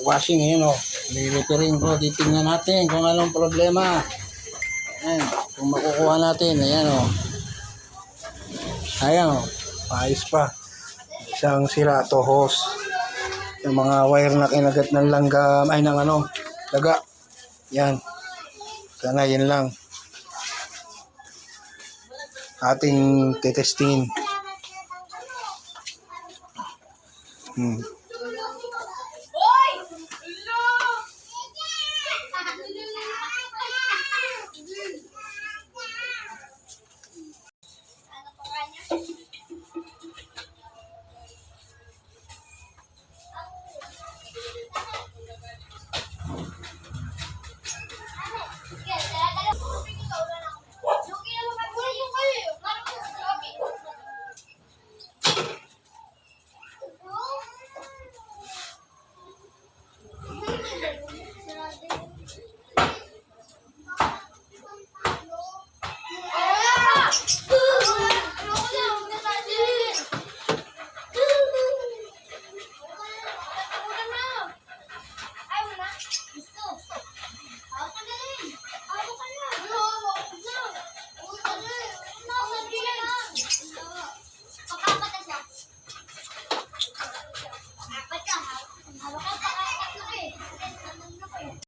washing ngayon, oh. Lilitirin ko. Titingnan natin kung anong problema. Ayan. Kung makukuha natin. Ayan, oh. Ayan, oh. Paayos pa. Isang sira to hose. Yung mga wire na kinagat ng langgam. Ay, ng ano. Daga. Yan. Sana yan lang. Ating titestingin.